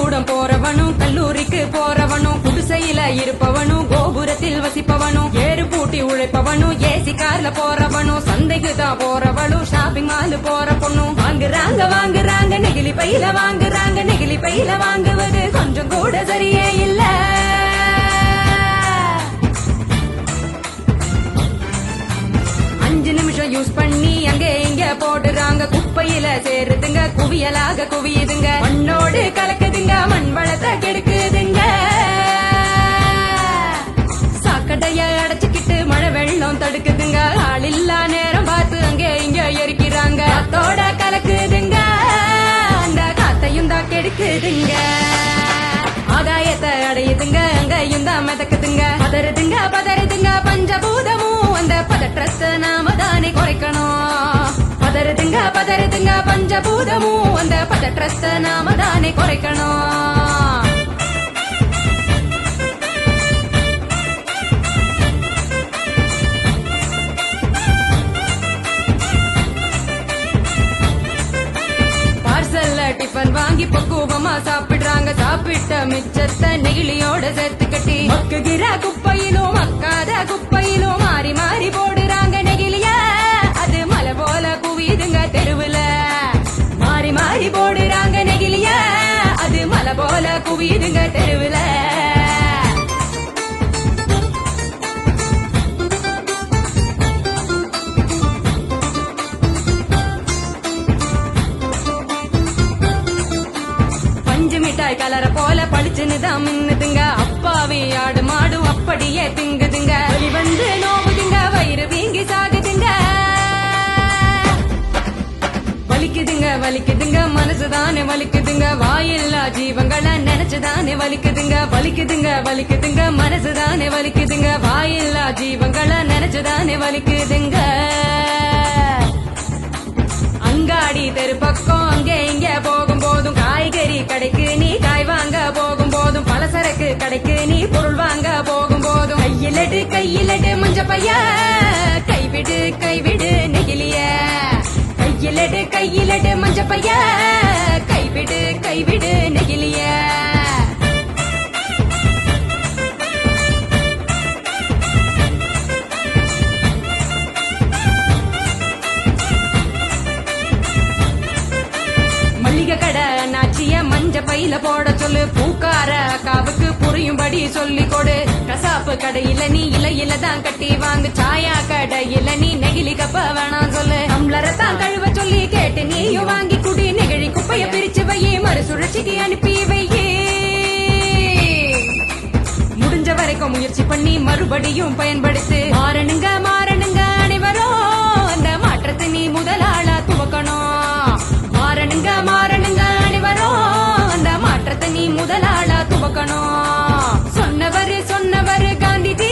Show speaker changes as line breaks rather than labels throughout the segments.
பள்ளிக்கூடம் போறவனும் கல்லூரிக்கு போறவனும் குடிசையில இருப்பவனும் கோபுரத்தில் வசிப்பவனும் ஏறு பூட்டி உழைப்பவனும் ஏசி கார்ல போறவனும் சந்தைக்கு தான் போறவனும் ஷாப்பிங் மால் போற பொண்ணும் வாங்குறாங்க நெகிழி பையில வாங்குறாங்க நெகிழி பையில வாங்குவது கொஞ்சம் கூட சரியே இல்ல. 5 நிமிஷம் யூஸ் பண்ணி அங்கே இங்க போடுறாங்க குப்பையில சேருதுங்க குவியலாக குவியுதுங்க மண்ணோடு கலக்குதுங்க மண் வளத்தை கெடுக்குதுங்க. சாக்கடைய அடைச்சுக்கிட்டு மழை வெள்ளம் தடுக்குதுங்க ஆளில்லா நேரம் பார்த்து அங்கே இங்க எரிக்கிறாங்க காத்தோட கலக்குதுங்க அந்த காத்தையும் தான் கெடுக்குதுங்க. ஆகாயத்தை அடையுதுங்க அங்கையும் தான் மிதக்குதுங்க பதறுதுங்க பஞ்சபூதமும் அந்த பதற்றத்தை நாம தானே குறைக்கணும். பதறுதுங்க பஞ்சபூதமும் அந்த பதற்றத்தை நாம தானே குறைக்கணும். பார்சல்ல டிஃபன் வாங்கி பக்குவமா சாப்பிடுறாங்க சாப்பிட்ட மிச்சத்தை நெகிழியோட சேர்த்து கட்டி மக்குகிற குப்பையிலும் மக்காத குப்பையிலும் மாறி மாறி போடுறாங்க நெகிழிய அது மலை போல குவியுதுங்க தெருவுல மாறி மாறி போடுறாங்க நெகிழிய அது மலை போல குவியுதுங்க தெருவுல. மிட்டாய் கலர போல பளிச்சுன்னு தான் மின்னுதுங்க அப்பாவி ஆடு மாடும் அப்படியே திங்குதுங்க வலி வந்து நோவுதுங்க வயிறு வீங்கி சாகுதுங்க வலிக்குதுங்க மனசுதானே வலிக்குதுங்க வாயில்லா ஜீவங்களை நினைச்சுதானே வலிக்குதுங்க மனசுதானே வலிக்குதுங்க வாயில்லா ஜீவங்களை நினைச்சுதானே வலிக்குதுங்க. அங்காடி தெரு பக்கம் அங்கே இங்க போகும் போதும் காய்கறி கடைக்கு நீ காய் வாங்க போகும் போதும் பலசரக்கு கடைக்கு நீ பொருள் வாங்க போகும் போதும் கையிலடு மஞ்ச பைய கைவிடு நெகிழிய கையிலடு மஞ்ச பைய கைவிடு நெகிழிய. மல்லிகை கடை நாச்சிய மஞ்ச பையில போட சொல்லு பூக்கார காவுக்கு புரியும்படி சொல்லி கொடு கசாப்பு கடையில நீ இலையில தான் கட்டி வாங்கு சாயா கடையில நீ நெகிழி கப்ப வேணாம் சொல்லு டம்ளரத்தான் கழுவ சொல்லி கேட்டு நீயும் வாங்கி குடி நெகிழி குப்பைய பிரிச்சு வையே மறுசுழற்சிக்கு அனுப்பி வையே. முடிஞ்ச வரைக்கும் முயற்சி பண்ணி மறுபடியும் பயன்படுத்து மாறணுங்க அனைவரும் அந்த மாற்றத்தை நீ முதலாளா துவக்கணும். மாறணுங்க அனைவரும் அந்த மாற்றத்தை நீ முதலாளா துவக்கணும். சொன்னவர் காந்திஜி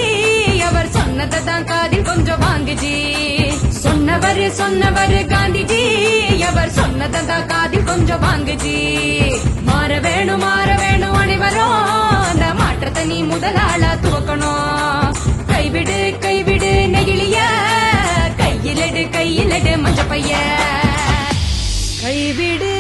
அவர் சொன்னதை தான் காதில் கொஞ்சம் வாங்குஜி சொன்னவர் காந்திஜி அவர் சொன்னதை தான் காதில் கொஞ்சம் வாங்குஜி. மாற வேணும் அனைவரும் அந்த மாற்றத்தை நீ முதலாளா துவக்கணும். கைவிடு நெகிழிய கையிலடு மஞ்ச பைய கைவிடு